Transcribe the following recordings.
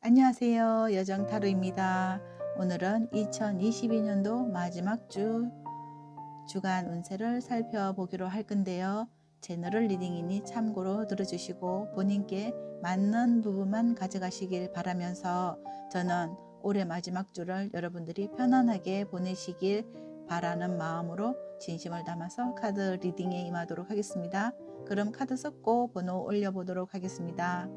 안녕하세요. 여정타로입니다. 오늘은 2022년도 마지막 주간 운세를 살펴보기로 할 건데요. 제너럴 리딩이니 참고로 들어주시고 본인께 맞는 부분만 가져가시길 바라면서 저는 올해 마지막 주를 여러분들이 편안하게 보내시길 바라는 마음으로 진심을 담아서 카드 리딩에 임하도록 하겠습니다. 그럼 카드 섞고 번호 올려보도록 하겠습니다.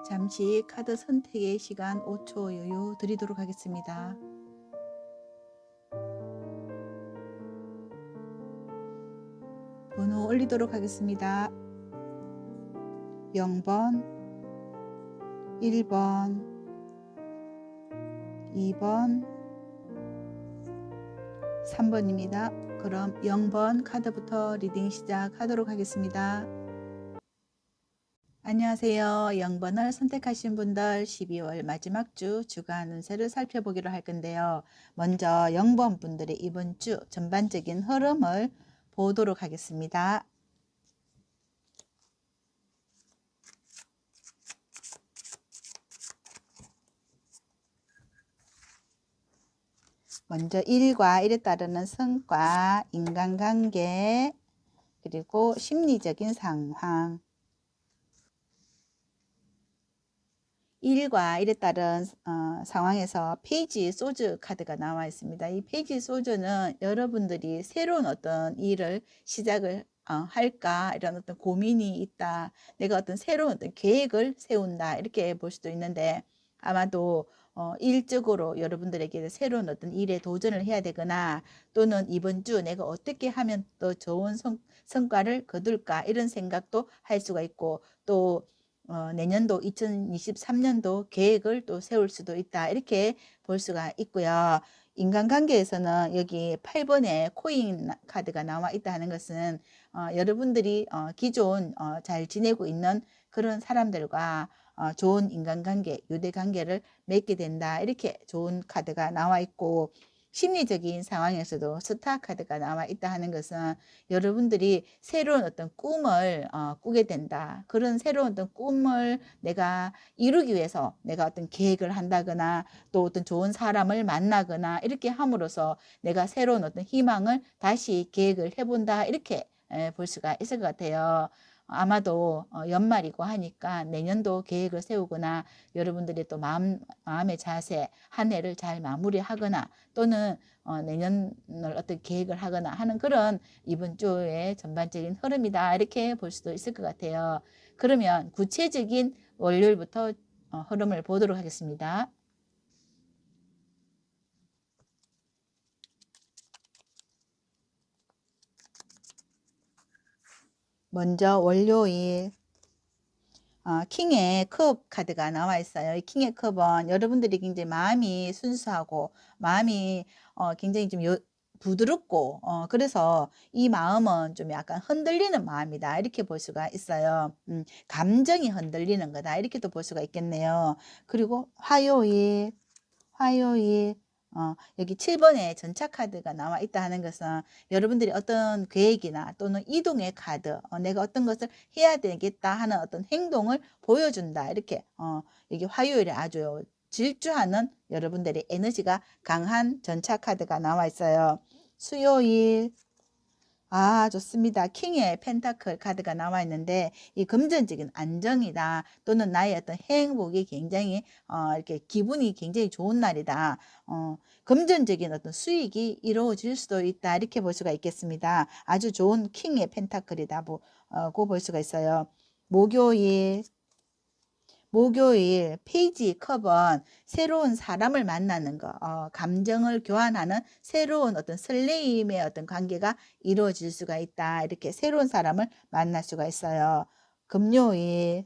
잠시 카드 선택의 시간 5초 여유 드리도록 하겠습니다. 번호 올리도록 하겠습니다. 0번, 1번, 2번, 3번입니다. 그럼 0번 카드부터 리딩 시작하도록 하겠습니다. 안녕하세요. 0번을 선택하신 분들 12월 마지막 주 주간 운세를 살펴보기로 할 건데요. 먼저 0번 분들의 이번 주 전반적인 흐름을 보도록 하겠습니다. 먼저 일과 일에 따르는 성과, 인간관계, 그리고 심리적인 상황. 일과 일에 따른 상황에서 페이지 소주 카드가 나와 있습니다. 이 페이지 소주는 여러분들이 새로운 어떤 일을 시작을 할까 이런 어떤 고민이 있다. 내가 어떤 새로운 어떤 계획을 세운다. 이렇게 볼 수도 있는데 아마도 일적으로 여러분들에게 새로운 어떤 일에 도전을 해야 되거나 또는 이번 주 내가 어떻게 하면 더 좋은 성과를 거둘까 이런 생각도 할 수가 있고 또 내년도 2023년도 계획을 또 세울 수도 있다. 이렇게 볼 수가 있고요. 인간관계에서는 여기 8번의 코인 카드가 나와 있다는 것은 여러분들이 기존 잘 지내고 있는 그런 사람들과 좋은 인간관계, 유대관계를 맺게 된다. 이렇게 좋은 카드가 나와 있고 심리적인 상황에서도 스타 카드가 나와 있다 하는 것은 여러분들이 새로운 어떤 꿈을 꾸게 된다. 그런 새로운 어떤 꿈을 내가 이루기 위해서 내가 어떤 계획을 한다거나 또 어떤 좋은 사람을 만나거나 이렇게 함으로써 내가 새로운 어떤 희망을 다시 계획을 해본다. 이렇게 볼 수가 있을 것 같아요. 아마도 연말이고 하니까 내년도 계획을 세우거나 여러분들이 또 마음의 자세 한 해를 잘 마무리하거나 또는 내년을 어떤 계획을 하거나 하는 그런 이번 주의 전반적인 흐름이다 이렇게 볼 수도 있을 것 같아요. 그러면 구체적인 월요일부터 흐름을 보도록 하겠습니다. 먼저 월요일 킹의 컵 카드가 나와 있어요. 이 킹의 컵은 여러분들이 굉장히 마음이 순수하고 마음이 굉장히 좀 부드럽고 그래서 이 마음은 좀 약간 흔들리는 마음이다 이렇게 볼 수가 있어요. 감정이 흔들리는 거다 이렇게도 볼 수가 있겠네요. 그리고 화요일 여기 7번에 전차 카드가 나와 있다 하는 것은 여러분들이 어떤 계획이나 또는 이동의 카드, 내가 어떤 것을 해야 되겠다 하는 어떤 행동을 보여준다. 이렇게, 여기 화요일에 아주 질주하는 여러분들의 에너지가 강한 전차 카드가 나와 있어요. 수요일, 좋습니다. 킹의 펜타클 카드가 나와 있는데 이 금전적인 안정이다 또는 나의 어떤 행복이 굉장히 이렇게 기분이 굉장히 좋은 날이다. 금전적인 어떤 수익이 이루어질 수도 있다. 이렇게 볼 수가 있겠습니다. 아주 좋은 킹의 펜타클이다. 고 볼 수가 있어요. 목요일 페이지 컵은 새로운 사람을 만나는 거, 감정을 교환하는 새로운 어떤 설레임의 어떤 관계가 이루어질 수가 있다. 이렇게 새로운 사람을 만날 수가 있어요. 금요일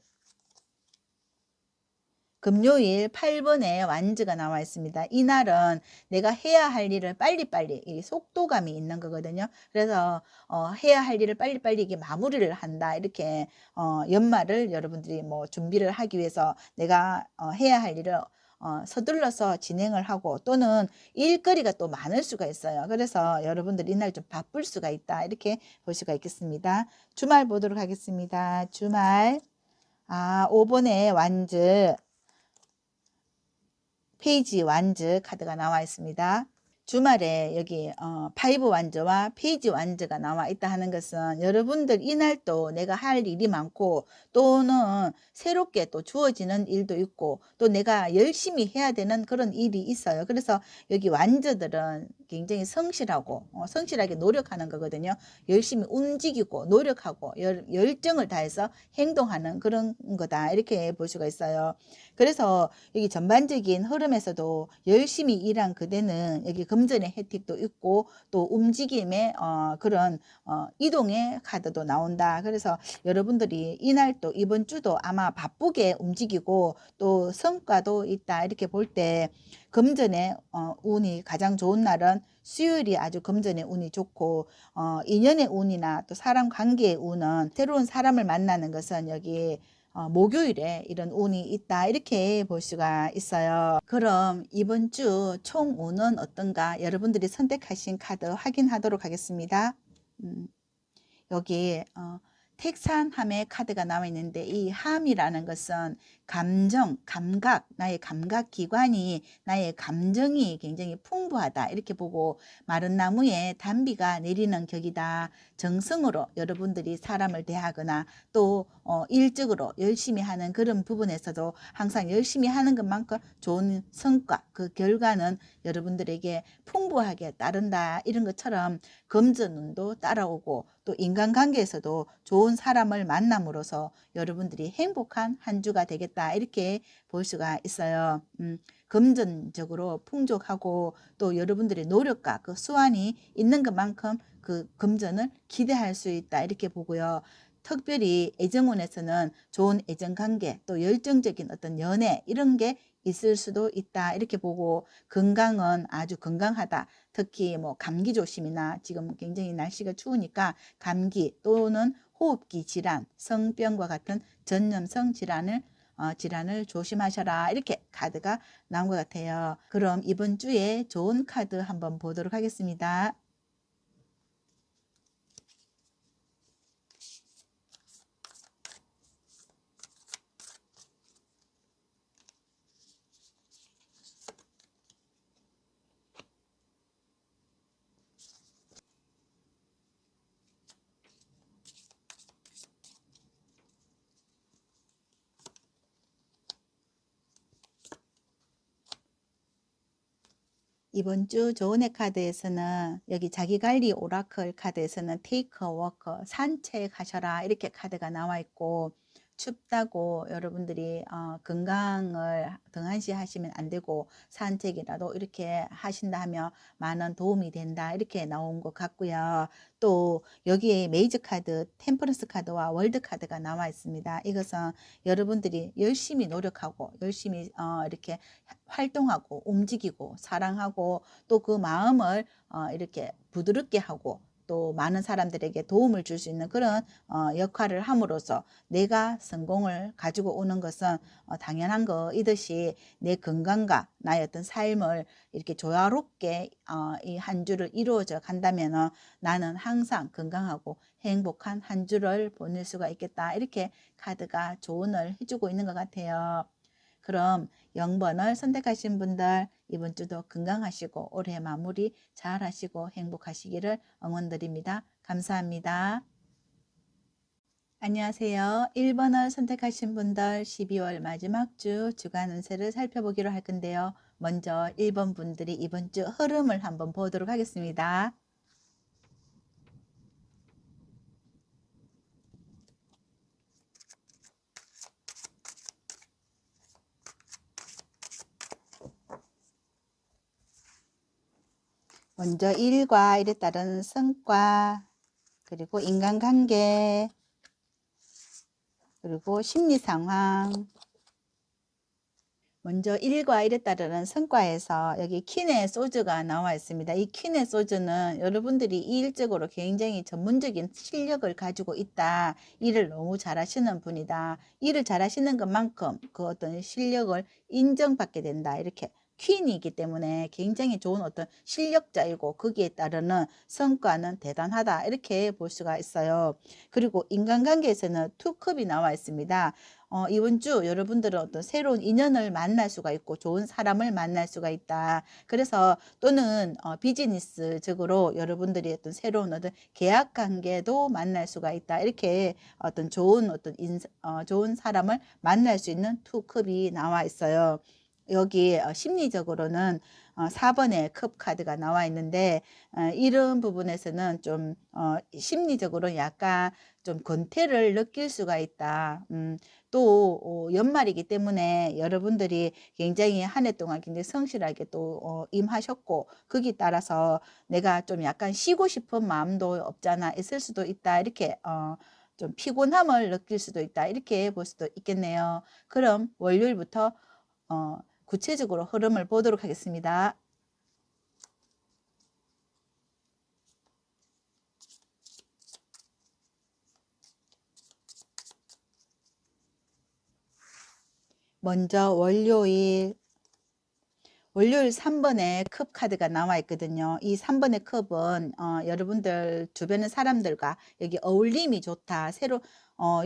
8번에 완즈가 나와 있습니다. 이날은 내가 해야 할 일을 빨리빨리, 이 속도감이 있는 거거든요. 그래서 해야 할 일을 빨리빨리 이게 마무리를 한다. 이렇게 연말을 여러분들이 뭐 준비를 하기 위해서 내가 해야 할 일을 서둘러서 진행을 하고, 또는 일거리가 또 많을 수가 있어요. 그래서 여러분들 이날 좀 바쁠 수가 있다. 이렇게 볼 수가 있겠습니다. 주말 보도록 하겠습니다. 주말 5번에 완즈 페이지 완즈 카드가 나와 있습니다. 주말에 여기 파이브 완즈와 페이지 완즈가 나와 있다 하는 것은 여러분들 이날 또 내가 할 일이 많고, 또는 새롭게 또 주어지는 일도 있고, 또 내가 열심히 해야 되는 그런 일이 있어요. 그래서 여기 완즈들은 굉장히 성실하고 성실하게 노력하는 거거든요. 열심히 움직이고 노력하고 열정을 다해서 행동하는 그런 거다. 이렇게 볼 수가 있어요. 그래서 여기 전반적인 흐름에서도 열심히 일한 그대는 여기 금전의 혜택도 있고, 또 움직임의 그런 이동의 카드도 나온다. 그래서 여러분들이 이날 또 이번 주도 아마 바쁘게 움직이고 또 성과도 있다. 이렇게 볼 때 금전의 운이 가장 좋은 날은 수요일이 아주 금전의 운이 좋고, 인연의 운이나 또 사람 관계의 운은 새로운 사람을 만나는 것은 여기 목요일에 이런 운이 있다. 이렇게 볼 수가 있어요. 그럼 이번 주 총 운은 어떤가? 여러분들이 선택하신 카드 확인하도록 하겠습니다. 여기 택산함의 카드가 나와 있는데, 이 함이라는 것은 감정, 감각, 나의 감각 기관이, 나의 감정이 굉장히 풍부하다. 이렇게 보고, 마른 나무에 단비가 내리는 격이다. 정성으로 여러분들이 사람을 대하거나 또 일적으로 열심히 하는 그런 부분에서도 항상 열심히 하는 것만큼 좋은 성과, 그 결과는 여러분들에게 풍부하게 따른다. 이런 것처럼 금전운도 따라오고, 또 인간관계에서도 좋은 사람을 만남으로써 여러분들이 행복한 한 주가 되겠다. 이렇게 볼 수가 있어요. 금전적으로 풍족하고, 또 여러분들의 노력과 그 수완이 있는 것만큼 그 금전을 기대할 수 있다. 이렇게 보고요. 특별히 애정운에서는 좋은 애정관계, 또 열정적인 어떤 연애, 이런 게 있을 수도 있다. 이렇게 보고, 건강은 아주 건강하다. 특히 뭐 감기 조심이나, 지금 굉장히 날씨가 추우니까 감기 또는 호흡기 질환, 성병과 같은 전염성 질환을 조심하셔라. 이렇게 카드가 나온 것 같아요. 그럼 이번 주에 좋은 카드 한번 보도록 하겠습니다. 이번 주 좋은해 카드에서는 여기 자기관리 오라클 카드에서는 테이크 워커, 산책하셔라. 이렇게 카드가 나와 있고, 춥다고 여러분들이 건강을 등한시하시면 안 되고 산책이라도 이렇게 하신다 하면 많은 도움이 된다. 이렇게 나온 것 같고요. 또 여기에 메이저 카드, 템퍼런스 카드와 월드 카드가 나와 있습니다. 이것은 여러분들이 열심히 노력하고 열심히 이렇게 활동하고 움직이고 사랑하고, 또 그 마음을 이렇게 부드럽게 하고, 또 많은 사람들에게 도움을 줄 수 있는 그런 역할을 함으로써 내가 성공을 가지고 오는 것은 당연한 거이듯이, 내 건강과 나의 어떤 삶을 이렇게 조화롭게 이 한 주를 이루어져 간다면 나는 항상 건강하고 행복한 한 주를 보낼 수가 있겠다. 이렇게 카드가 조언을 해주고 있는 것 같아요. 그럼 0번을 선택하신 분들 이번 주도 건강하시고 올해 마무리 잘 하시고 행복하시기를 응원드립니다. 감사합니다. 안녕하세요. 1번을 선택하신 분들 12월 마지막 주 주간 운세를 살펴보기로 할 건데요. 먼저 1번 분들이 이번 주 흐름을 한번 보도록 하겠습니다. 먼저 일과 일에 따른 성과, 그리고 인간관계, 그리고 심리 상황. 먼저 일과 일에 따르는 성과에서 여기 퀸의 소주가 나와 있습니다. 이 퀸의 소주는 여러분들이 일적으로 굉장히 전문적인 실력을 가지고 있다. 일을 너무 잘하시는 분이다. 일을 잘하시는 것만큼 그 어떤 실력을 인정받게 된다. 이렇게 퀸이기 때문에 굉장히 좋은 어떤 실력자이고 거기에 따르는 성과는 대단하다. 이렇게 볼 수가 있어요. 그리고 인간관계에서는 투컵이 나와 있습니다. 이번 주 여러분들은 어떤 새로운 인연을 만날 수가 있고 좋은 사람을 만날 수가 있다. 그래서 또는 비즈니스적으로 여러분들이 어떤 새로운 어떤 계약 관계도 만날 수가 있다. 이렇게 어떤 좋은 좋은 사람을 만날 수 있는 투컵이 나와 있어요. 여기 심리적으로는 4번의 컵 카드가 나와 있는데 이런 부분에서는 좀 심리적으로 약간 좀 권태를 느낄 수가 있다. 또 연말이기 때문에 여러분들이 굉장히 한 해 동안 굉장히 성실하게 또 임하셨고 거기에 따라서 내가 좀 약간 쉬고 싶은 마음도 없잖아 있을 수도 있다. 이렇게 좀 피곤함을 느낄 수도 있다. 이렇게 볼 수도 있겠네요. 그럼 월요일부터 구체적으로 흐름을 보도록 하겠습니다. 먼저 월요일 3번에 컵 카드가 나와 있거든요. 이 3번의 컵은 여러분들 주변의 사람들과 여기 어울림이 좋다.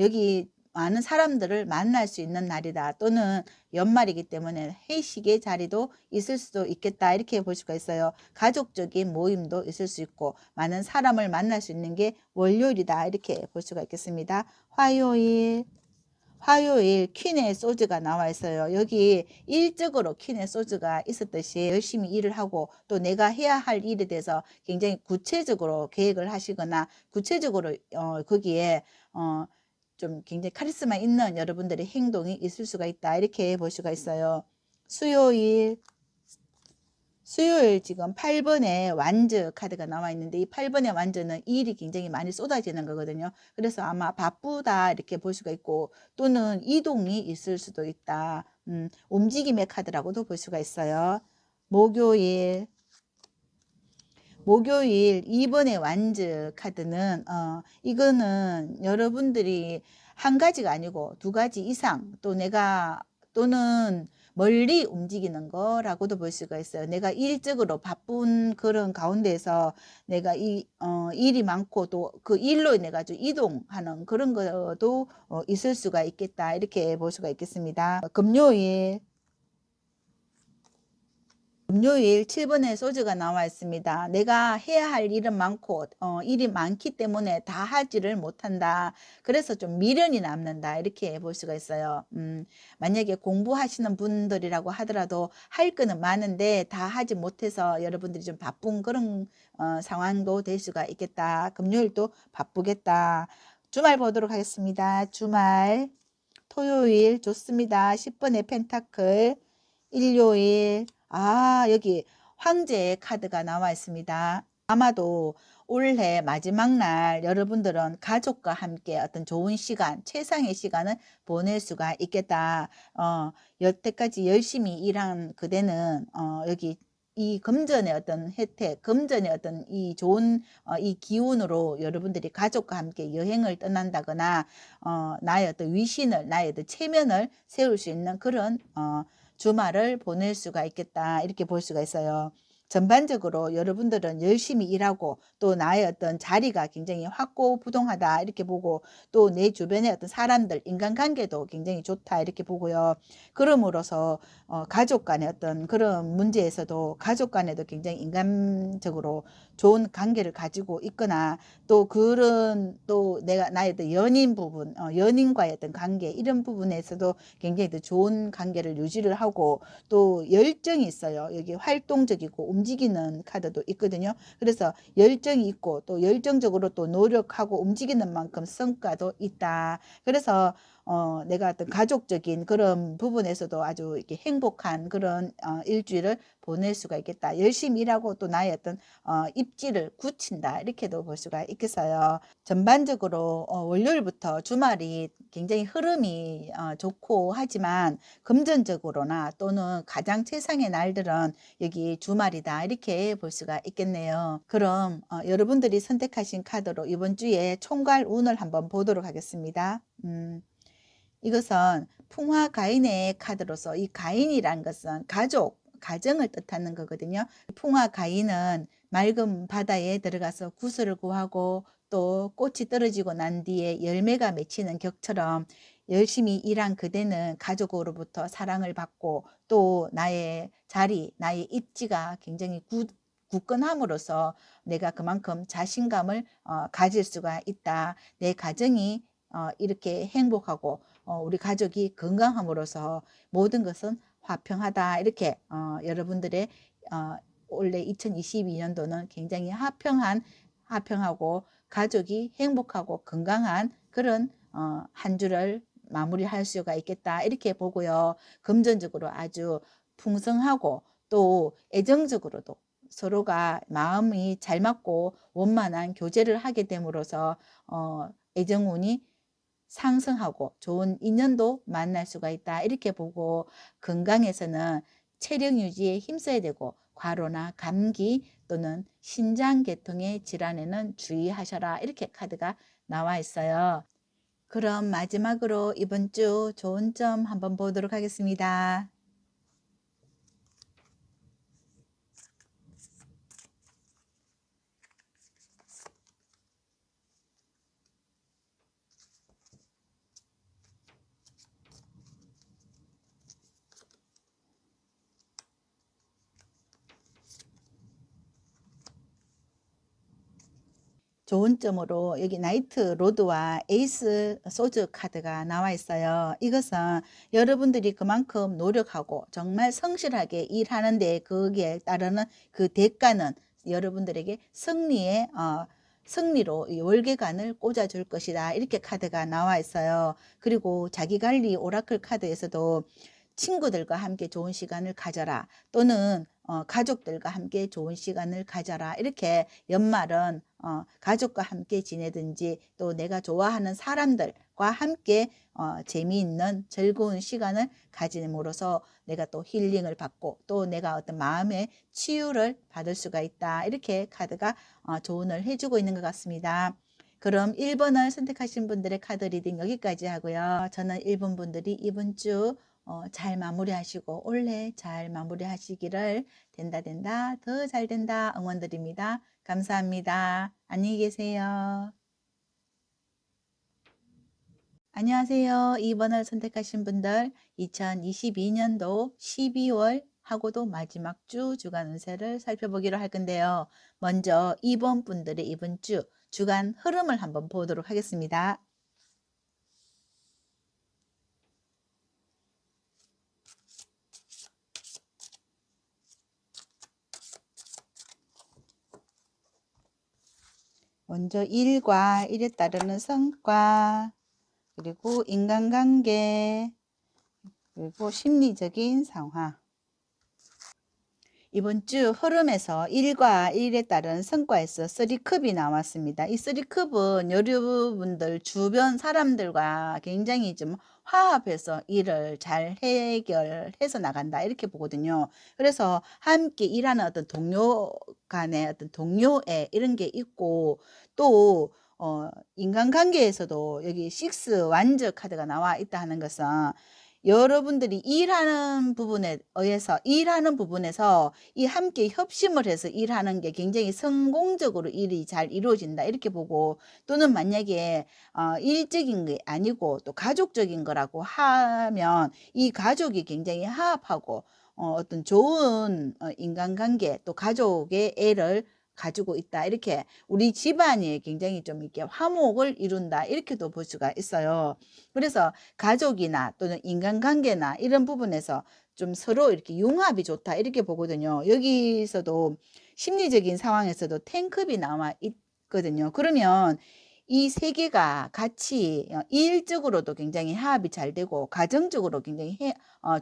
여기 많은 사람들을 만날 수 있는 날이다. 또는 연말이기 때문에 회식의 자리도 있을 수도 있겠다. 이렇게 볼 수가 있어요. 가족적인 모임도 있을 수 있고 많은 사람을 만날 수 있는 게 월요일이다. 이렇게 볼 수가 있겠습니다. 화요일 퀸의 소주가 나와 있어요. 여기 일적으로 퀸의 소주가 있었듯이 열심히 일을 하고 또 내가 해야 할 일에 대해서 굉장히 구체적으로 계획을 하시거나 구체적으로 거기에 좀 굉장히 카리스마 있는 여러분들의 행동이 있을 수가 있다. 이렇게 볼 수가 있어요. 수요일 지금 8번에 완즈 카드가 나와 있는데 이 8번의 완즈는 일이 굉장히 많이 쏟아지는 거거든요. 그래서 아마 바쁘다 이렇게 볼 수가 있고 또는 이동이 있을 수도 있다. 움직임의 카드라고도 볼 수가 있어요. 목요일 2번의 완즈 카드는 이거는 여러분들이 한 가지가 아니고 두 가지 이상 또는 멀리 움직이는 거라고도 볼 수가 있어요. 내가 일적으로 바쁜 그런 가운데서 내가 일이 많고 또 그 일로 인해 가지고 이동하는 그런 것도 있을 수가 있겠다. 이렇게 볼 수가 있겠습니다. 금요일 7번에 소주가 나와 있습니다. 내가 해야 할 일은 많고 일이 많기 때문에 다 하지를 못한다. 그래서 좀 미련이 남는다. 이렇게 볼 수가 있어요. 만약에 공부하시는 분들이라고 하더라도 할 거는 많은데 다 하지 못해서 여러분들이 좀 바쁜 그런 상황도 될 수가 있겠다. 금요일도 바쁘겠다. 주말 보도록 하겠습니다. 주말 토요일 좋습니다. 10번의 펜타클 일요일 여기 황제의 카드가 나와 있습니다. 아마도 올해 마지막 날 여러분들은 가족과 함께 어떤 좋은 시간, 최상의 시간을 보낼 수가 있겠다. 여태까지 열심히 일한 그대는 여기 이 금전의 어떤 혜택, 금전의 어떤 이 좋은 이 기운으로 여러분들이 가족과 함께 여행을 떠난다거나 나의 어떤 위신을, 나의 어떤 체면을 세울 수 있는 그런 주말을 보낼 수가 있겠다. 이렇게 볼 수가 있어요. 전반적으로 여러분들은 열심히 일하고 또 나의 어떤 자리가 굉장히 확고부동하다 이렇게 보고 또 내 주변의 어떤 사람들 인간관계도 굉장히 좋다 이렇게 보고요. 그럼으로써 가족 간의 어떤 그런 문제에서도 가족 간에도 굉장히 인간적으로 좋은 관계를 가지고 있거나 또 내가 나의 어떤 연인 부분 연인과의 어떤 관계 이런 부분에서도 굉장히 더 좋은 관계를 유지를 하고 또 열정이 있어요. 여기 활동적이고 움직이는 카드도 있거든요. 그래서 열정이 있고 또 열정적으로 또 노력하고 움직이는 만큼 성과도 있다. 그래서 내가 어떤 가족적인 그런 부분에서도 아주 이렇게 행복한 그런 일주일을 보낼 수가 있겠다. 열심히 일하고 또 나의 어떤 입지를 굳힌다. 이렇게도 볼 수가 있겠어요. 전반적으로 월요일부터 주말이 굉장히 흐름이 좋고 하지만 금전적으로나 또는 가장 최상의 날들은 여기 주말이다. 이렇게 볼 수가 있겠네요. 그럼 여러분들이 선택하신 카드로 이번 주에 총괄 운을 한번 보도록 하겠습니다. 이것은 풍화가인의 카드로서 이 가인이란 것은 가정을 뜻하는 거거든요. 풍화가인은 맑은 바다에 들어가서 구슬을 구하고 또 꽃이 떨어지고 난 뒤에 열매가 맺히는 격처럼 열심히 일한 그대는 가족으로부터 사랑을 받고 또 나의 자리, 나의 입지가 굉장히 굳건함으로써 내가 그만큼 자신감을 가질 수가 있다. 내 가정이 이렇게 행복하고 우리 가족이 건강함으로써 모든 것은 화평하다. 이렇게 여러분들의 올해 2022년도는 굉장히 화평하고 가족이 행복하고 건강한 그런 한 주를 마무리할 수가 있겠다. 이렇게 보고요. 금전적으로 아주 풍성하고 또 애정적으로도 서로가 마음이 잘 맞고 원만한 교제를 하게 됨으로써 애정운이 상승하고 좋은 인연도 만날 수가 있다. 이렇게 보고 건강에서는 체력 유지에 힘써야 되고 과로나 감기 또는 신장계통의 질환에는 주의하셔라. 이렇게 카드가 나와 있어요. 그럼 마지막으로 이번 주 좋은 점 한번 보도록 하겠습니다. 좋은 점으로 여기 나이트 로드와 에이스 소주 카드가 나와 있어요. 이것은 여러분들이 그만큼 노력하고 정말 성실하게 일하는데 거기에 따르는 그 대가는 여러분들에게 승리로 이 월계관을 꽂아줄 것이다. 이렇게 카드가 나와 있어요. 그리고 자기관리 오라클 카드에서도 친구들과 함께 좋은 시간을 가져라. 또는 가족들과 함께 좋은 시간을 가져라. 이렇게 연말은 가족과 함께 지내든지 또 내가 좋아하는 사람들과 함께 재미있는 즐거운 시간을 가짐으로써 내가 또 힐링을 받고 또 내가 어떤 마음의 치유를 받을 수가 있다. 이렇게 카드가 조언을 해주고 있는 것 같습니다. 그럼 1번을 선택하신 분들의 카드 리딩 여기까지 하고요. 저는 1번 분들이 이번 주 잘 마무리하시고 올해 잘 마무리하시기를 된다 더 잘 된다 응원드립니다. 감사합니다. 안녕히 계세요. 안녕하세요. 2번을 선택하신 분들 2022년도 12월 하고도 마지막 주 주간 운세를 살펴보기로 할 건데요. 먼저 2번 분들의 이번 주 주간 흐름을 한번 보도록 하겠습니다. 먼저 일과 일에 따르는 성과, 그리고 인간관계, 그리고 심리적인 상황. 이번 주 흐름에서 일과 일에 따른 성과에서 3컵이 나왔습니다. 이 3컵은 여러분들 주변 사람들과 굉장히 좀 화합해서 일을 잘 해결해서 나간다 이렇게 보거든요. 그래서 함께 일하는 어떤 동료 간의 어떤 동료애 이런 게 있고 또 인간관계에서도 여기 6 완저 카드가 나와 있다 하는 것은 여러분들이 일하는 부분에서 이 함께 협심을 해서 일하는 게 굉장히 성공적으로 일이 잘 이루어진다 이렇게 보고 또는 만약에 일적인 게 아니고 또 가족적인 거라고 하면 이 가족이 굉장히 화합하고 어떤 좋은 인간관계 또 가족의 애를 가지고 있다 이렇게 우리 집안이 굉장히 좀 이렇게 화목을 이룬다 이렇게도 볼 수가 있어요. 그래서 가족이나 또는 인간관계나 이런 부분에서 좀 서로 이렇게 융합이 좋다 이렇게 보거든요. 여기서도 심리적인 상황에서도 10컵이 나와 있거든요. 그러면 이 세 개가 같이 일적으로도 굉장히 화합이 잘 되고 가정적으로 굉장히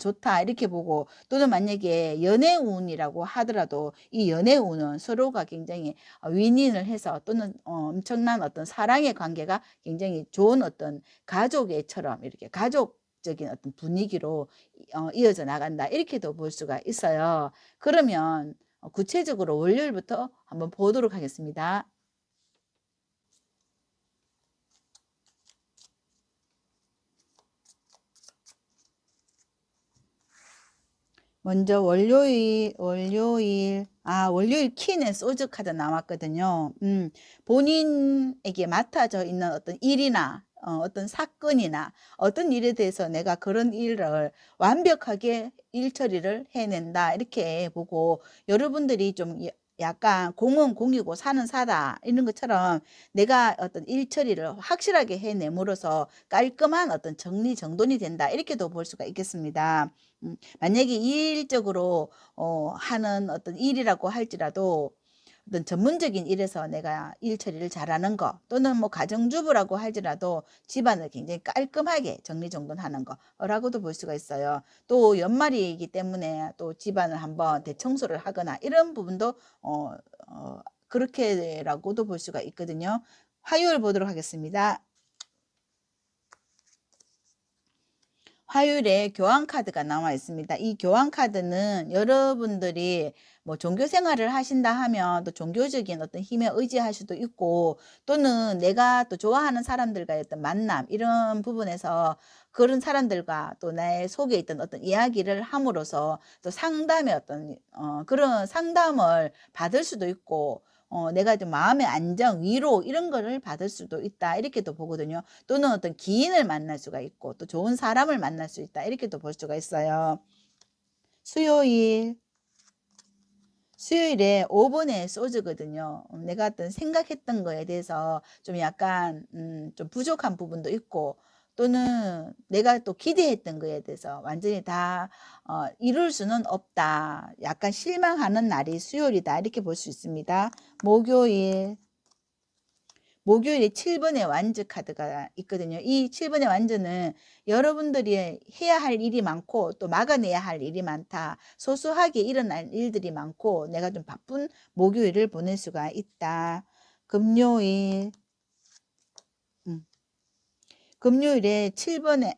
좋다 이렇게 보고, 또는 만약에 연애운이라고 하더라도 이 연애운은 서로가 굉장히 윈윈을 해서, 또는 엄청난 어떤 사랑의 관계가 굉장히 좋은 어떤 가족애처럼 이렇게 가족적인 어떤 분위기로 이어져 나간다 이렇게도 볼 수가 있어요. 그러면 구체적으로 월요일부터 한번 보도록 하겠습니다. 먼저 월요일 키는 소주 카드 나왔거든요. 본인에게 맡아져 있는 어떤 일이나 어떤 사건이나 어떤 일에 대해서 내가 그런 일을 완벽하게 일 처리를 해낸다 이렇게 보고, 여러분들이 좀 약간 공은 공이고 사는 사다 이런 것처럼 내가 어떤 일 처리를 확실하게 해내므로써 깔끔한 어떤 정리정돈이 된다 이렇게도 볼 수가 있겠습니다. 만약에 일적으로 하는 어떤 일이라고 할지라도 어떤 전문적인 일에서 내가 일 처리를 잘하는 거, 또는 뭐 가정주부라고 할지라도 집안을 굉장히 깔끔하게 정리정돈하는 거라고도 볼 수가 있어요. 또 연말이기 때문에 또 집안을 한번 대청소를 하거나 이런 부분도 그렇게라고도 볼 수가 있거든요. 화요일 보도록 하겠습니다. 화요일에 교환 카드가 나와 있습니다. 이 교환 카드는 여러분들이 뭐 종교 생활을 하신다 하면 또 종교적인 어떤 힘에 의지할 수도 있고, 또는 내가 또 좋아하는 사람들과의 어떤 만남 이런 부분에서 그런 사람들과 또 나의 속에 있던 어떤 이야기를 함으로써 또 상담의 어떤 그런 상담을 받을 수도 있고, 내가 좀 마음의 안정, 위로 이런 거를 받을 수도 있다 이렇게도 보거든요. 또는 어떤 기인을 만날 수가 있고 또 좋은 사람을 만날 수 있다 이렇게도 볼 수가 있어요. 수요일에 5번의 소주거든요. 내가 어떤 생각했던 거에 대해서 좀 약간 좀 부족한 부분도 있고, 또는 내가 또 기대했던 거에 대해서 완전히 다 이룰 수는 없다, 약간 실망하는 날이 수요일이다 이렇게 볼 수 있습니다. 목요일에 7번의 완즈 카드가 있거든요. 이 7번의 완즈는 여러분들이 해야 할 일이 많고 또 막아내야 할 일이 많다, 소소하게 일어날 일들이 많고 내가 좀 바쁜 목요일을 보낼 수가 있다. 금요일에 7번의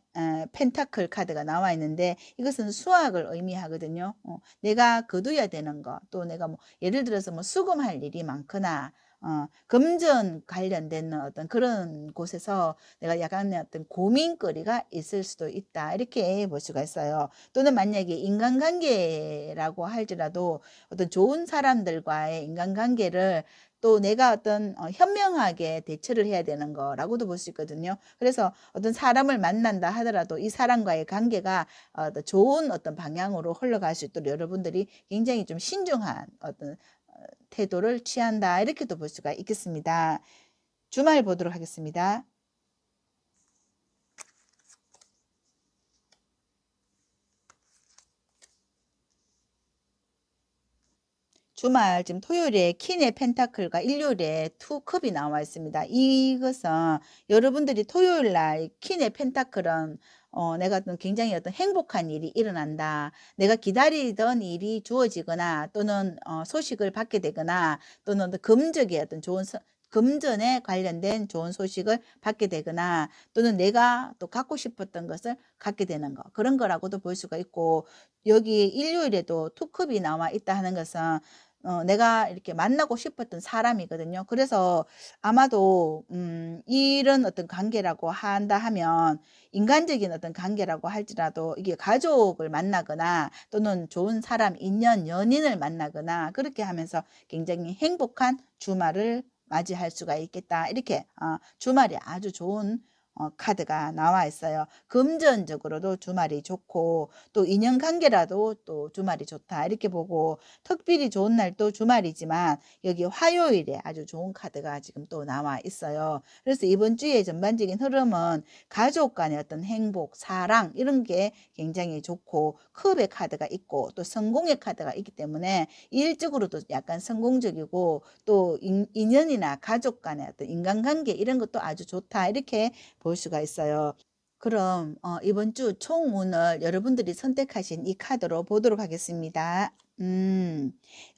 펜타클 카드가 나와 있는데, 이것은 수학을 의미하거든요. 내가 거둬야 되는 거, 또 내가 뭐 예를 들어서 뭐 수금할 일이 많거나 금전 관련된 어떤 그런 곳에서 내가 약간의 어떤 고민거리가 있을 수도 있다 이렇게 볼 수가 있어요. 또는 만약에 인간관계라고 할지라도 어떤 좋은 사람들과의 인간관계를 또 내가 어떤 현명하게 대처를 해야 되는 거라고도 볼 수 있거든요. 그래서 어떤 사람을 만난다 하더라도 이 사람과의 관계가 좋은 어떤 방향으로 흘러갈 수 있도록 여러분들이 굉장히 좀 신중한 어떤 태도를 취한다 이렇게도 볼 수가 있겠습니다. 주말 보도록 하겠습니다. 주말 지금 토요일에 퀸의 펜타클과 일요일에 투컵이 나와 있습니다. 이것은 여러분들이 토요일 날 퀸의 펜타클은 내가 어떤 굉장히 어떤 행복한 일이 일어난다, 내가 기다리던 일이 주어지거나 또는 소식을 받게 되거나, 또는 금전의 어떤 금전에 관련된 좋은 소식을 받게 되거나, 또는 내가 또 갖고 싶었던 것을 갖게 되는 거, 그런 거라고도 볼 수가 있고, 여기 일요일에도 투컵이 나와 있다 하는 것은 내가 이렇게 만나고 싶었던 사람이거든요. 그래서 아마도 이런 어떤 관계라고 한다 하면, 인간적인 어떤 관계라고 할지라도 이게 가족을 만나거나 또는 좋은 사람, 인연, 연인을 만나거나 그렇게 하면서 굉장히 행복한 주말을 맞이할 수가 있겠다 이렇게 주말이 아주 좋은 카드가 나와 있어요. 금전적으로도 주말이 좋고 또 인연관계라도 또 주말이 좋다 이렇게 보고, 특별히 좋은 날도 주말이지만 여기 화요일에 아주 좋은 카드가 지금 또 나와 있어요. 그래서 이번 주의 전반적인 흐름은 가족 간의 어떤 행복, 사랑 이런 게 굉장히 좋고, 컵의 카드가 있고 또 성공의 카드가 있기 때문에 일적으로도 약간 성공적이고, 또 인연이나 가족 간의 어떤 인간관계 이런 것도 아주 좋다 이렇게 볼 수가 있어요. 그럼 이번 주 총운을 여러분들이 선택하신 이 카드로 보도록 하겠습니다.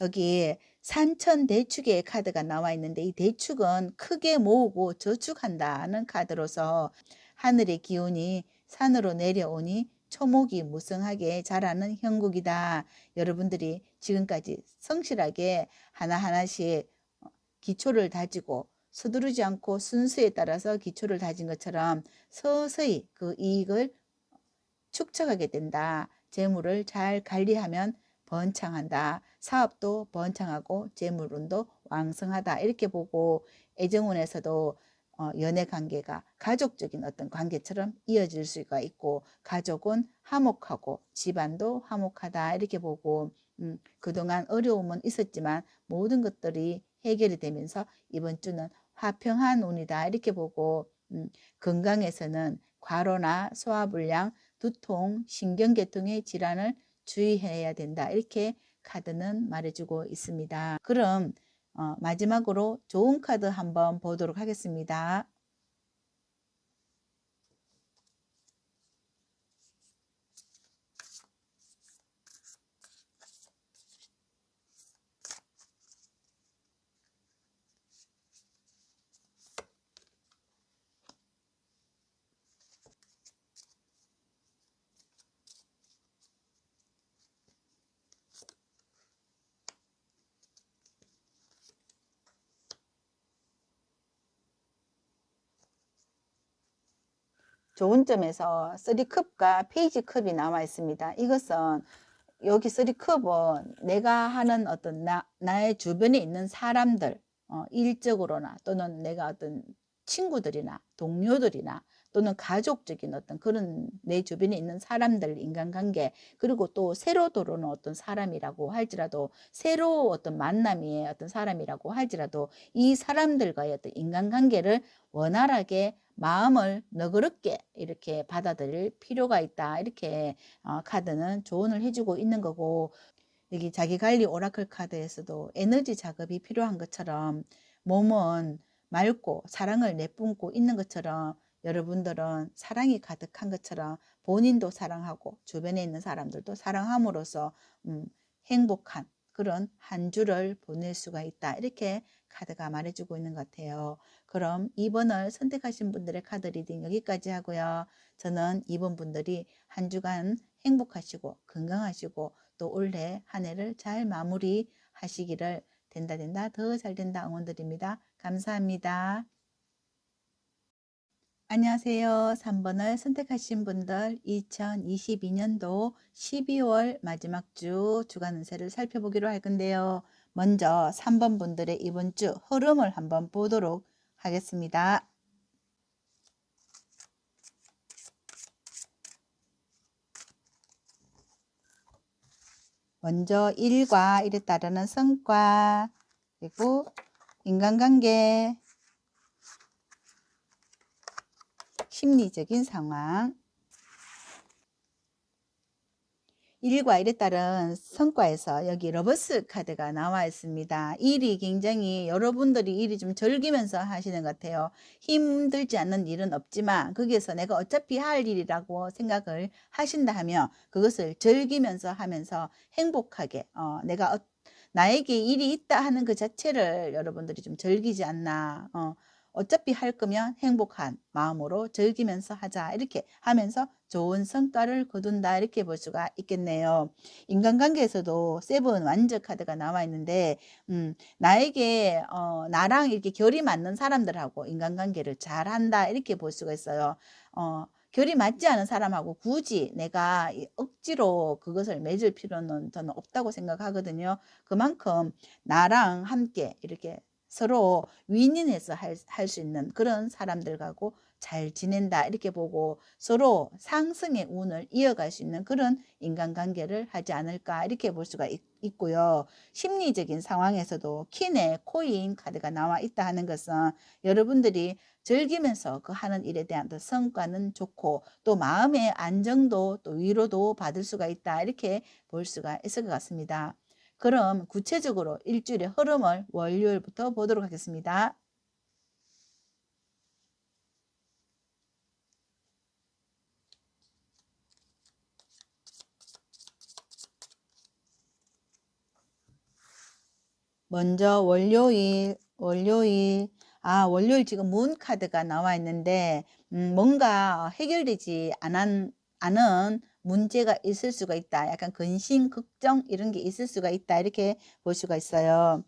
여기 산천대축의 카드가 나와 있는데, 이 대축은 크게 모으고 저축한다는 카드로서 하늘의 기운이 산으로 내려오니 초목이 무성하게 자라는 형국이다. 여러분들이 지금까지 성실하게 하나하나씩 기초를 다지고 서두르지 않고 순수에 따라서 기초를 다진 것처럼 서서히 그 이익을 축적하게 된다. 재물을 잘 관리하면 번창한다. 사업도 번창하고 재물운도 왕성하다. 이렇게 보고, 애정운에서도 연애 관계가 가족적인 어떤 관계처럼 이어질 수가 있고, 가족은 화목하고 집안도 화목하다 이렇게 보고, 그동안 어려움은 있었지만 모든 것들이 해결이 되면서 이번 주는 화평한 운이다 이렇게 보고, 건강에서는 과로나 소화불량, 두통, 신경계통의 질환을 주의해야 된다 이렇게 카드는 말해주고 있습니다. 그럼 마지막으로 좋은 카드 한번 보도록 하겠습니다. 좋은 점에서 3컵과 페이지 컵이 나와 있습니다. 이것은 여기 3컵은 내가 하는 어떤 나의 주변에 있는 사람들, 일적으로나 또는 내가 어떤 친구들이나 동료들이나 또는 가족적인 어떤 그런 내 주변에 있는 사람들, 인간관계, 그리고 또 새로 들어오는 어떤 사람이라고 할지라도, 새로 어떤 만남의 어떤 사람이라고 할지라도 이 사람들과의 어떤 인간관계를 원활하게 마음을 너그럽게 이렇게 받아들일 필요가 있다. 이렇게 카드는 조언을 해주고 있는 거고, 여기 자기관리 오라클 카드에서도 에너지 작업이 필요한 것처럼 몸은 맑고 사랑을 내뿜고 있는 것처럼, 여러분들은 사랑이 가득한 것처럼 본인도 사랑하고 주변에 있는 사람들도 사랑함으로써 행복한 그런 한 주를 보낼 수가 있다. 이렇게 카드가 말해주고 있는 것 같아요. 그럼 2번을 선택하신 분들의 카드 리딩 여기까지 하고요. 저는 2번 분들이 한 주간 행복하시고 건강하시고 또 올해 한 해를 잘 마무리하시기를 된다 더 잘 된다 응원드립니다. 감사합니다. 안녕하세요. 3번을 선택하신 분들, 2022년도 12월 마지막 주 주간 운세를 살펴보기로 할 건데요. 먼저 3번 분들의 이번 주 흐름을 한번 보도록 하겠습니다. 먼저 일과 일에 따르는 성과, 그리고 인간관계, 심리적인 상황, 일과 일에 따른 성과에서 여기 러버스 카드가 나와 있습니다. 일이 굉장히 여러분들이 일이 좀 즐기면서 하시는 것 같아요. 힘들지 않는 일은 없지만 거기에서 내가 어차피 할 일이라고 생각을 하신다 하면 그것을 즐기면서 하면서 행복하게 내가 나에게 일이 있다 하는 그 자체를 여러분들이 좀 즐기지 않나. 어차피 할 거면 행복한 마음으로 즐기면서 하자 이렇게 하면서 좋은 성과를 거둔다 이렇게 볼 수가 있겠네요. 인간관계에서도 세븐 완전 카드가 나와 있는데 나에게 나랑 이렇게 결이 맞는 사람들하고 인간관계를 잘한다 이렇게 볼 수가 있어요. 결이 맞지 않은 사람하고 굳이 내가 억지로 그것을 맺을 필요는 저는 없다고 생각하거든요. 그만큼 나랑 함께 이렇게 서로 윈윈해서 할 수 있는 그런 사람들하고 잘 지낸다 이렇게 보고 서로 상승의 운을 이어갈 수 있는 그런 인간관계를 하지 않을까 이렇게 볼 수가 있고요. 심리적인 상황에서도 퀸의 코인 카드가 나와 있다 하는 것은 여러분들이 즐기면서 그 하는 일에 대한 성과는 좋고 또 마음의 안정도 또 위로도 받을 수가 있다 이렇게 볼 수가 있을 것 같습니다. 그럼 구체적으로 일주일의 흐름을 월요일부터 보도록 하겠습니다. 먼저 월요일 지금 문 카드가 나와 있는데 뭔가 해결되지 않은 문제가 있을 수가 있다. 약간 근심, 걱정 이런 게 있을 수가 있다. 이렇게 볼 수가 있어요.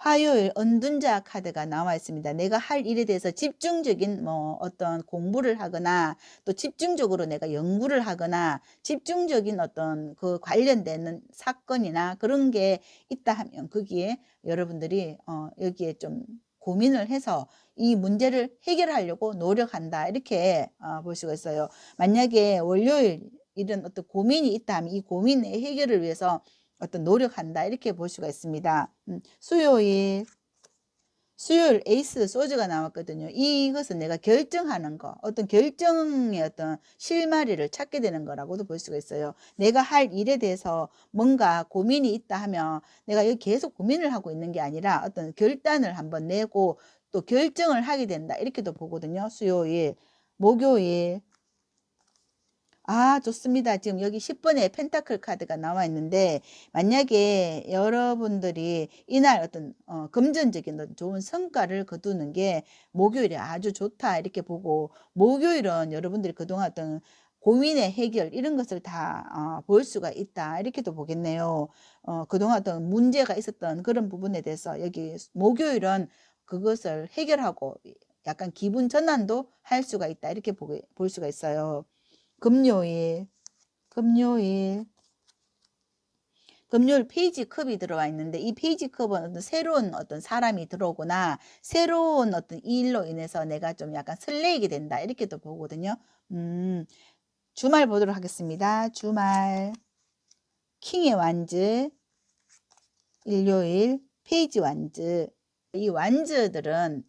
화요일 은둔자 카드가 나와 있습니다. 내가 할 일에 대해서 집중적인 어떤 공부를 하거나 또 집중적으로 내가 연구를 하거나 집중적인 어떤 그 관련되는 사건이나 그런 게 있다 하면 거기에 여러분들이 여기에 좀 고민을 해서 이 문제를 해결하려고 노력한다 이렇게 볼 수가 있어요. 만약에 월요일 이런 어떤 고민이 있다 하면 이 고민의 해결을 위해서 어떤 노력한다 이렇게 볼 수가 있습니다. 수요일 에이스 소주가 나왔거든요. 이것은 내가 결정하는 거, 어떤 결정의 어떤 실마리를 찾게 되는 거라고도 볼 수가 있어요. 내가 할 일에 대해서 뭔가 고민이 있다 하면 내가 여기 계속 고민을 하고 있는 게 아니라 어떤 결단을 한번 내고 또 결정을 하게 된다 이렇게도 보거든요. 수요일, 목요일 좋습니다. 지금 여기 10번의 펜타클 카드가 나와 있는데 만약에 여러분들이 이날 어떤 금전적인 어떤 좋은 성과를 거두는 게 목요일에 아주 좋다 이렇게 보고 목요일은 여러분들이 그동안 어떤 고민의 해결 이런 것을 다 볼 수가 있다 이렇게도 보겠네요. 그동안 어떤 문제가 있었던 그런 부분에 대해서 여기 목요일은 그것을 해결하고 약간 기분 전환도 할 수가 있다 이렇게 볼 수가 있어요. 금요일 페이지 컵이 들어와 있는데 이 페이지 컵은 어떤 새로운 어떤 사람이 들어오거나 새로운 어떤 일로 인해서 내가 좀 약간 설레게 된다 이렇게도 보거든요. 주말 보도록 하겠습니다. 주말 킹의 완즈, 일요일 페이지 완즈. 이 완즈들은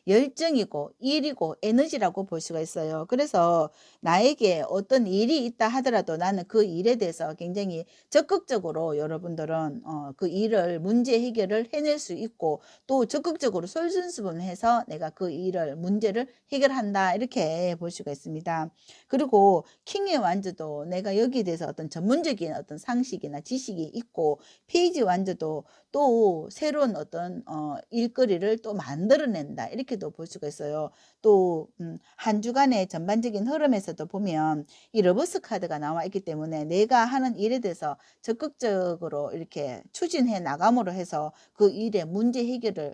열정이고 일이고 에너지라고 볼 수가 있어요. 그래서 나에게 어떤 일이 있다 하더라도 나는 그 일에 대해서 굉장히 적극적으로 여러분들은 그 일을 문제 해결을 해낼 수 있고 또 적극적으로 솔선수범해서 내가 그 일을 문제를 해결한다 이렇게 볼 수가 있습니다. 그리고 킹의 완즈도 내가 여기에 대해서 어떤 전문적인 어떤 상식이나 지식이 있고 페이지 완즈도 또 새로운 어떤 일거리를 또 만들어낸다 이렇게도 볼 수가 있어요. 또 한 주간의 전반적인 흐름에서도 보면 이 러버스 카드가 나와 있기 때문에 내가 하는 일에 대해서 적극적으로 이렇게 추진해 나감으로 해서 그 일의 문제 해결을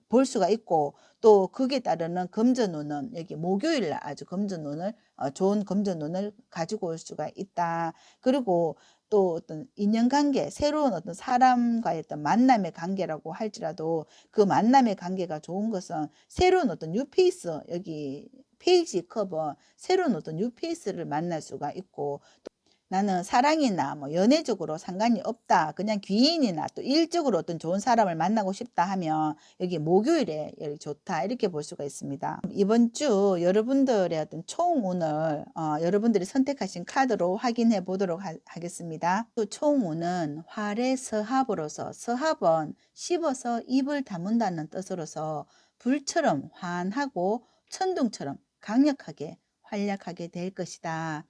볼 수가 있고 또 그에 따르는 금전운은 여기 목요일 아주 금전운을 좋은 금전운을 가지고 올 수가 있다. 그리고 또 어떤 인연관계, 새로운 어떤 사람과의 어떤 만남의 관계라고 할지라도 그 만남의 관계가 좋은 것은 새로운 어떤 뉴페이스, 여기 페이지 커버, 새로운 어떤 뉴페이스를 만날 수가 있고 나는 사랑이나 연애적으로 상관이 없다. 그냥 귀인이나 또 일적으로 어떤 좋은 사람을 만나고 싶다 하면 여기 목요일에 좋다. 이렇게 볼 수가 있습니다. 이번 주 여러분들의 어떤 총운을 여러분들이 선택하신 카드로 확인해 보도록 하겠습니다. 또 총운은 활의 서합으로서 서합은 씹어서 입을 다문다는 뜻으로서 불처럼 환하고 천둥처럼 강력하게 활약하게 될 것이다.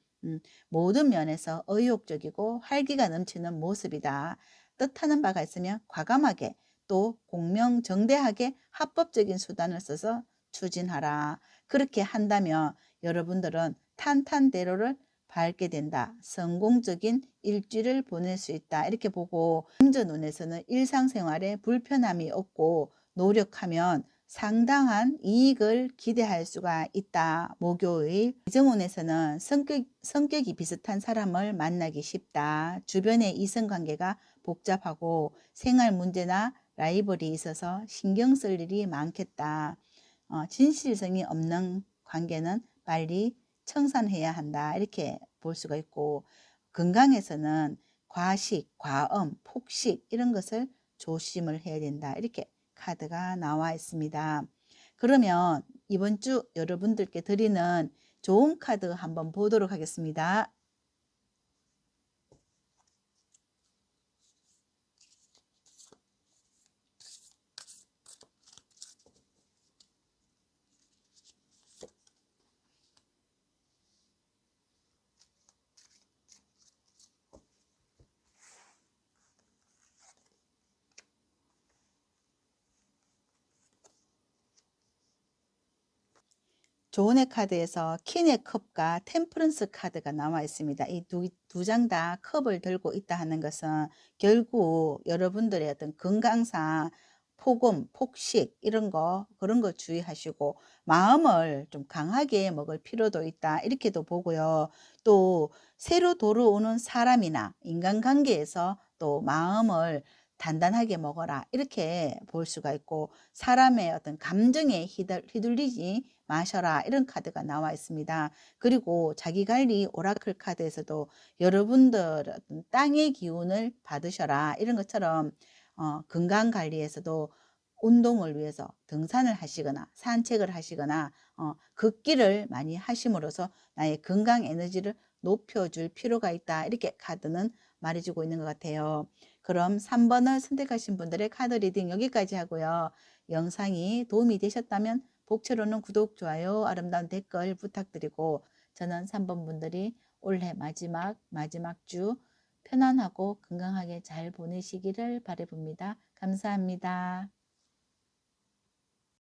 모든 면에서 의욕적이고 활기가 넘치는 모습이다. 뜻하는 바가 있으면 과감하게 또 공명정대하게 합법적인 수단을 써서 추진하라. 그렇게 한다면 여러분들은 탄탄대로를 밟게 된다. 성공적인 일주일을 보낼 수 있다. 이렇게 보고 금전운에서는 일상생활에 불편함이 없고 노력하면 상당한 이익을 기대할 수가 있다. 목요일 이정운에서는 성격이 비슷한 사람을 만나기 쉽다. 주변의 이성관계가 복잡하고 생활 문제나 라이벌이 있어서 신경 쓸 일이 많겠다. 진실성이 없는 관계는 빨리 청산해야 한다. 이렇게 볼 수가 있고, 건강에서는 과식, 과음, 폭식 이런 것을 조심을 해야 된다. 이렇게 카드가 나와 있습니다. 그러면 이번 주 여러분들께 드리는 좋은 카드 한번 보도록 하겠습니다. 조은의 카드에서 퀸의 컵과 템퍼런스 카드가 나와 있습니다. 이 두 장 다 컵을 들고 있다 하는 것은 결국 여러분들의 어떤 건강상 폭음, 폭식 그런 거 주의하시고 마음을 좀 강하게 먹을 필요도 있다. 이렇게도 보고요. 또 새로 들어오는 사람이나 인간관계에서 또 마음을 단단하게 먹어라. 이렇게 볼 수가 있고 사람의 어떤 감정에 휘둘리지 마셔라. 이런 카드가 나와 있습니다. 그리고 자기관리 오라클 카드에서도 여러분들 어떤 땅의 기운을 받으셔라. 이런 것처럼 건강관리에서도 운동을 위해서 등산을 하시거나 산책을 하시거나 걷기를 많이 하심으로써 나의 건강 에너지를 높여줄 필요가 있다. 이렇게 카드는 말해주고 있는 것 같아요. 그럼 3번을 선택하신 분들의 카드 리딩 여기까지 하고요. 영상이 도움이 되셨다면 복채로는 구독, 좋아요, 아름다운 댓글 부탁드리고 저는 3번 분들이 올해 마지막 주 편안하고 건강하게 잘 보내시기를 바라봅니다. 감사합니다.